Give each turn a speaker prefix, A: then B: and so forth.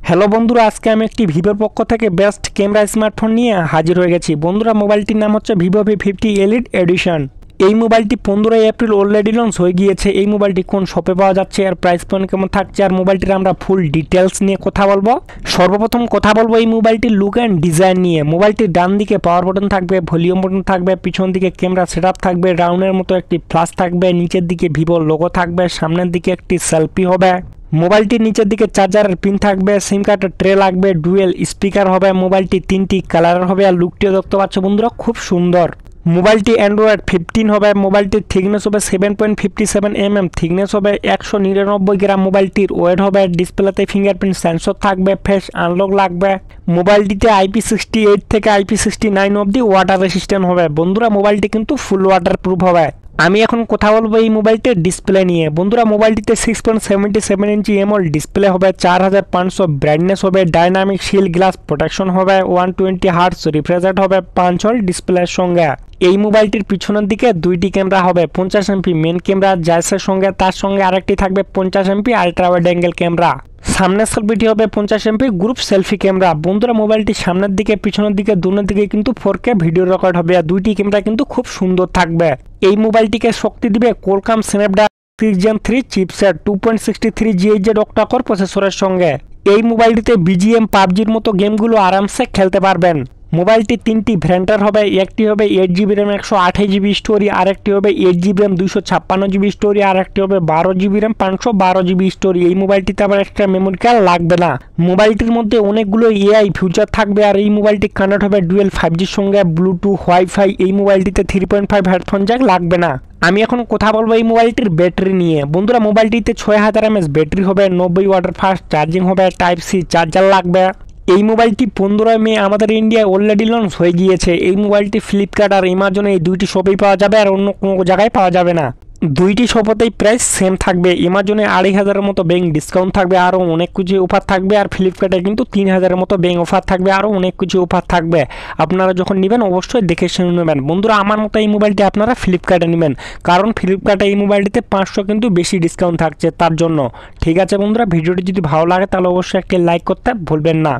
A: Hello বন্ধুরা, আজকে আমি একটি ভিভোর পক্ষ থেকে বেস্ট ক্যামেরা স্মার্টফোন নিয়ে হাজির হয়ে গেছি। বন্ধুরা, মোবাইলটির নাম হচ্ছে ভিভো V50 এলিট এডিশন। এই মোবাইলটি 15 এপ্রিল অলরেডি লঞ্চ হয়ে গিয়েছে। এই মোবাইলটি কোন শপে পাওয়া যাচ্ছে, আর প্রাইস পয়েন্ট কেমন থাকছে, আর মোবাইলটির আমরা ফুল ডিটেলস নিয়ে কথা বলবো। সর্বপ্রথম কথা বলবো এই মোবাইলটির লুক অ্যান্ড ডিজাইন নিয়ে। মোবাইলটির ডান দিকে পাওয়ার বাটন থাকবে, ভলিউম বাটন থাকবে, পিছন দিকে ক্যামেরা সেটআপ থাকবে, রাউন্ডের মতো একটি ফ্ল্যাশ থাকবে, নিচের দিকে ভিভোর লোগো থাকবে, সামনের দিকে একটি সেলফি হবে। মোবাইলটির নিচের দিকে চার্জারের পিন থাকবে, সিম কার্ডের ট্রে লাগবে, ডুয়েল স্পিকার হবে। মোবাইলটি 3টি কালারের হবে, আর লুকটিও দেখতে পাচ্ছ বন্ধুরা খুব সুন্দর। মোবাইলটি অ্যান্ড্রয়েড 15 হবে। মোবাইলটির থিকনেস হবে 7.57 mm, থিকনেস হবে 199 গ্রাম। মোবাইলটির ওয়েট হবে। ডিসপ্লেতে ফিঙ্গারপ্রিন্ট সেন্সর থাকবে, ফেস আনলক লাগবে। মোবাইলটিতে IP68 থেকে IP69 অবধি ওয়াটার রেসিস্ট্যান্ট হবে। বন্ধুরা, মোবাইলটি কিন্তু ফুল ওয়াটার প্রুফ হবে। আমি এখন কথা বলবো এই মোবাইলটির ডিসপ্লে নিয়ে। বন্ধুরা, মোবাইলটিতে 6.77 ইঞ্চি এমোলেড ডিসপ্লে হবে, 4500 ব্রাইটনেস হবে, ডাইনামিক শিল্ড গ্লাস প্রোটেকশন হবে, 120 হার্টজ রিফ্রেশ রেট হবে 5 হল ডিসপ্লের সঙ্গে। এই মোবাইলটির পিছনের দিকে 2টি ক্যামেরা হবে, 50 MP মেন ক্যামেরা জাইসের সঙ্গে, তার সঙ্গে আরেকটি থাকবে 50 MP ultra wide angle camera. সামনের সেলফিটি হবে 50 MP গ্রুপ সেলফি ক্যামেরা। বন্ধুরা, মোবাইলটি সামনের দিকে পিছনের দিকে দুনোর দিকে কিন্তু 4K ভিডিও রেকর্ড হবে, আর 2টি ক্যামেরা কিন্তু খুব সুন্দর থাকবে। এই মোবাইলটিকে শক্তি দিবে Qualcomm Snapdragon 6 Gen 3 chipset 2.63 GHz octa core প্রসেসরের সঙ্গে। এই মোবাইলটিতে BGM পাবজির মতো গেমগুলো আরামসে খেলতে পারবেন। মোবাইলটি 3টি ভ্যারিয়েন্টের হবে, একটি হবে 8GB RAM 128GB স্টোরি, আরেকটি হবে 8GB RAM 256GB স্টোরি, আর একটি হবে 12GB RAM 512GB স্টোরি। এই মোবাইলটিতে আবার এক্সট্রা মেমোরি কার্ড লাগবে না। মোবাইলটির মধ্যে অনেকগুলো AI ফিচার থাকবে, আর এই মোবাইলটি কানেক্ট হবে ডুয়েল 5Gর সঙ্গে, ব্লুটুথ, ওয়াইফাই। এই মোবাইলটিতে 3.5 হেডফোন জ্যাক লাগবে না। আমি এখন কথা বলবো এই মোবাইলটির ব্যাটারি নিয়ে। বন্ধুরা, মোবাইলটিতে 6000 mAh ব্যাটারি হবে, 90 ওয়াটের ফাস্ট চার্জিং হবে, Type-C চার্জার লাগবে। এই মোবাইলটি 15 মে আমাদের ইন্ডিয়ায় অলরেডি লঞ্চ হয়ে গিয়েছে। এই মোবাইলটি ফ্লিপকার্ট আর অ্যামাজনে এই 2টি শপেই পাওয়া যাবে, আর অন্য কোনো জায়গায় পাওয়া যাবে না। 2টি শপতেই প্রাইস সেম থাকবে। অ্যামাজনে 2500-এর মতো ব্যাংক ডিসকাউন্ট থাকবে, আরও অনেক কিছু অফার থাকবে, আর ফ্লিপকার্টে কিন্তু 3000-এর মতো ব্যাংক অফার থাকবে, আরও অনেক কিছু অফার থাকবে। আপনারা যখন নেবেন অবশ্যই দেখে শুনে নেবেন। বন্ধুরা, আমার মতো এই মোবাইলটি আপনারা ফ্লিপকার্টে নেবেন, কারণ ফ্লিপকার্টে এই মোবাইলটিতে 500 কিন্তু বেশি ডিসকাউন্ট থাকছে তার জন্য। ঠিক আছে বন্ধুরা, ভিডিওটি যদি ভালো লাগে তাহলে অবশ্যই একটি লাইক করতে ভুলবেন না।